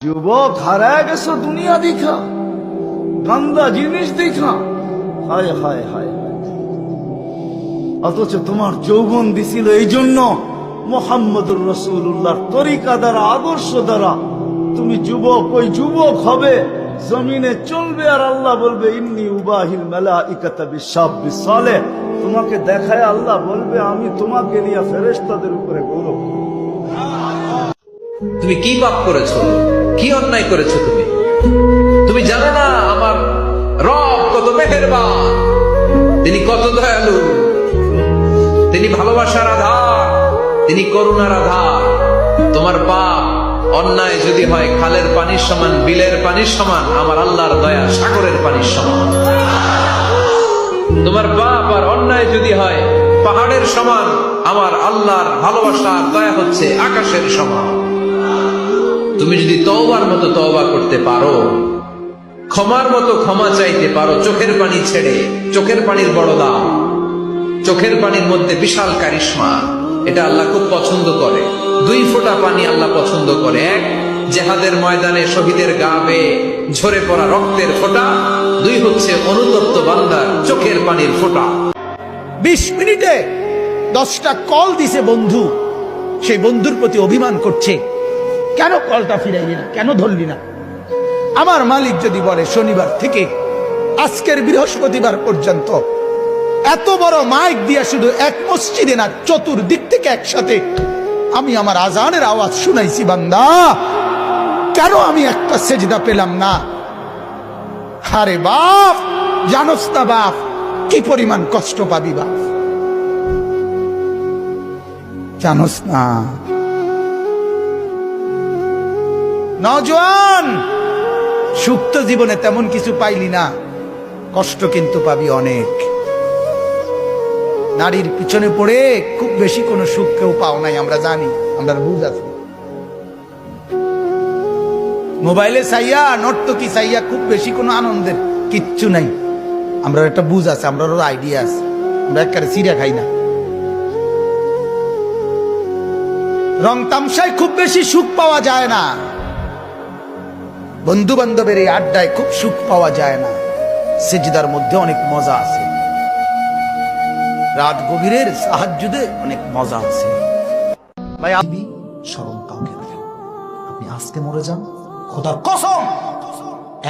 যুবক হারায় গেছো দুনিয়া দেখা, গান্দা জিনিস দেখা, হায় হায় হায়। অথচ তোমার যৌবন দিছিল এই জন্য মুহাম্মদুর রাসূলুল্লাহর তরিকা দ্বারা, আদর্শ দ্বারা তুমি যুবক, ওই যুবক হবে, জমিনে চলবে, আর আল্লাহ বলবে ইন্নী উবাহিল মালাইকাতা বিশাব্বিস সালেহ। তোমাকে দেখায় আল্লাহ বলবে আমি তোমাকে নিয়ে ফেরেশতাদের উপরে গৌরব। তুমি কি পাপ করেছো, কি অন্যায় করেছো? তুমি জানো না আমার রব কত মেহেরবান, তিনি কত দয়ালু, তিনি ভালোবাসার আধার, তিনি করুণার আধার। তোমার পাপ অন্যায় যদি হয় খালের পানির সমান, বিলের পানির সমান, আমার আল্লাহর দয়া সাগরের পানির সমান। তোমার পাপ আর অন্যায় যদি হয় পাহাড়ের সমান, আমার আল্লাহর ভালোবাসার দয়া হচ্ছে আকাশের সমান। তুমি যদি তওবার মতো তওবা করতে পারো, ক্ষমার মতো ক্ষমা চাইতে পারো, চোখের পানি ছেড়ে, চোখের পানির বড় দাম, চোখের পানির মধ্যে বিশাল কারিশমা, এটা আল্লাহ খুব পছন্দ করে। 2 ফোঁটা পানি আল্লাহ পছন্দ করে। এক, জেহাদের ময়দানে শহীদের গা বেয়ে ঝরে পড়া রক্তের ফোঁটা। 2 হচ্ছে অনুতপ্ত বান্দার চোখের পানির ফোঁটা। 20 মিনিটে 10টা কল দিছে বন্ধু, সেই বন্ধুর প্রতি অভিমান করছে, কেন কলটা ফিরাইলি না, কেন ধরলি না? আমার মালিক যদি বলে শনিবার থেকে আজকের বৃহস্পতিবার পর্যন্ত এত বড় মাইক দিয়া শুধু এক মসজিদে না, চতুর্দিক থেকে একসাথে আমি আমার আজানের আওয়াজ শুনাইছি, বান্দা কেন আমি একটা সেজদা পেলাম না? আরে বাপ, জানোস না বাপ কি পরিমাণ কষ্ট পাবি বাপ, জানোস না? নওজোয়ান, সুখ তো জীবনে তেমন কিছু পাইলি না, কষ্ট কিন্তু পাবি অনেক। নারীর পিছনে পড়ে খুব বেশি কোনো সুখ কেউ পাও নাই, আমরা জানি, আমরা বুঝ আছি। মোবাইলে চাইয়া, নর্তকী চাইয়া খুব বেশি কোনো আনন্দের কিচ্ছু নাই, আমরা একটা বুঝ আছে, আমরা আইডিয়া আছে, আমরা একেবারে চিড়া খাই না। রং তামসায় খুব বেশি সুখ পাওয়া যায় না, বন্ধু বান্ধবের এই আড্ডায় খুব সুখ পাওয়া যায় না, সেজদার মধ্যে অনেক মজা আছে, রাত গভীরের সাহায্যে অনেক মজা আছে। ভাই আপনি স্মরণ কাউকে রাখেন, আপনি আজকে মরে যান, খোদার কসম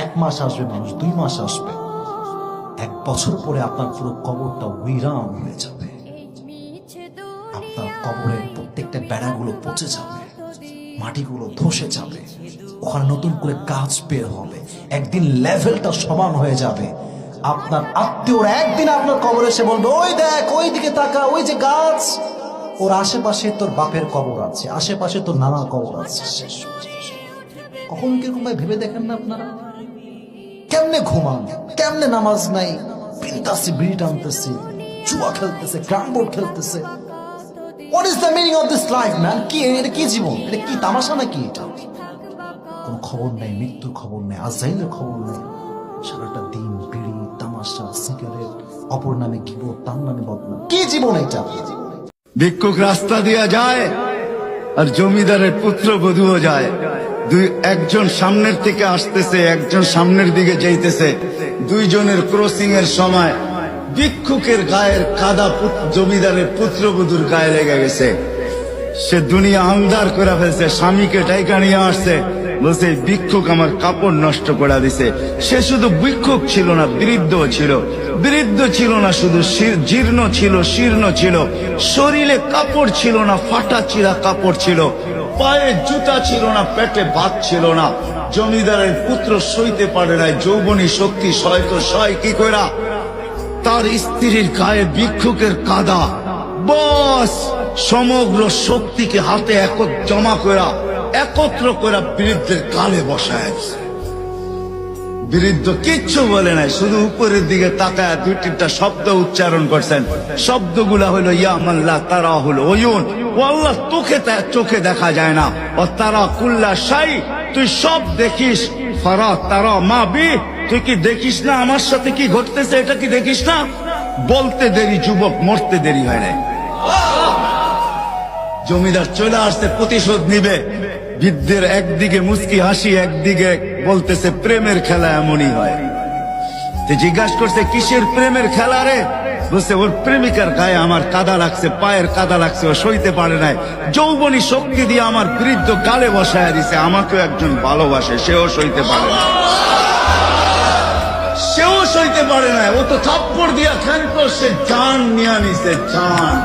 1 মাস আসবে মানুষ, 2 মাস আসবে, 1 বছর পরে আপনার পুরো কবরটা উইরান হয়ে যাবে, আপনার কবরের প্রত্যেকটা বেড়াগুলো পচে যাবে, মাটিগুলো ধসে যাবে, ওখানে নতুন করে গাছ বের হবে, একদিন লেভেলটা সমান হয়ে যাবে। আপনার আত্মীয়রা একদিন আপনার কবরে এসে বলবে, ওই দেখ, ওই দিকে তাকা, ওই যে গাছ, ওর আশেপাশে তোর বাপের কবর আছে, আশেপাশে তোর নানার কবর আছে। কখন কিরকম ভাই ভেবে দেখেন না আপনারা? কেমনে ঘুমান, কেমনে নামাজ নাই, পিনতাছে, বিড়ি টানতেছে, জুয়া খেলতেছে, ক্যারাম বোর্ড খেলতেছে। What is the meaning of this life, man? কি এটা, কি জীবন, এটা কি তামাশা নাকি? এটা কোনো খবর নাই, মৃত্যুর খবর নেই, আজাইলের খবর নেই, সারাটা দিন বিড়ি, তামাশা, সিগারেট, অপর নামে গিবত, তার নামে বদনাম। কি জীবন এটা? ভিক্ষুক রাস্তা দিয়া যায় আর জমিদারের পুত্রবধূও যায়, একজন সামনের থেকে আসতেছে, একজন সামনের দিকে যাইতেছে, 2 জনের ক্রসিং এর সময় ভিক্ষুকের গায়ের কাদা জমিদারের পুত্রবধূর গায়ে লেগে গেছে। সে দুনিয়া আন্ধার করে ফেলছে, স্বামীকে ডাইকা নিয়ে আসছে, বলছে ভিক্ষুক আমার কাপড় নষ্ট করে দিছে। সে শুধু ভিক্ষুক ছিল না, বৃদ্ধ ছিল, বৃদ্ধ ছিল না শুধু, জীর্ণ ছিল, শীর্ণ ছিল, শরীরে কাপড় ছিল না, ফাটা চিরা কাপড় ছিল, পায়ে জুতা ছিল না, পেটে ভাত ছিল না। জমিদারের পুত্র সইতে পারে নাই, যৌবনী শক্তি সয় কি কইরা তার স্ত্রীর গায়ে ভিক্ষুকের কাদা, বস সমগ্র শক্তিকে হাতে একত্র করা বৃদ্ধের কালে বসায়। বৃদ্ধ কিচ্ছু বলে নাই, শুধু উপরের দিকে তাকায় 2-3টা শব্দ উচ্চারণ করছেন। শব্দগুলা হলো ইয়া মান লা তারা হলো ওয়ুন, ও আল্লাহ চোখে দেখা যায় না, ও তারা কুল্লা শাই, তুই সব দেখিস, ফারা তারা মা বি, তুই কি দেখিস না আমার সাথে কি ঘটতেছে, এটা কি দেখিস না? বলতে দেরি যুবক, মরতে দেরি হয় নাই। জমিদার চলে আসতে প্রতিশোধ নিবে, বৃদ্ধের একদিকে মুস্কি হাসি, একদিকে বলতেছে প্রেমের খেলা এমনই হয়। তো জিজ্ঞাসা করছে কিসের প্রেমের খেলা রে? বলছে ওর প্রেমিকার গায়ে আমার কাদা লাগছে, পায়ের কাদা লাগছে, ও সইতে পারে নাই। যৌবনী শক্তি দিয়ে আমার বৃদ্ধ গালে বসায় দিছে। আমাকেও একজন ভালোবাসে, সেও সইতে পারে না, সেও সইতে পারে না। ও তো থাপ্পড় দিয়া খ্যান করছে, জান নিয়ে নিছে জান।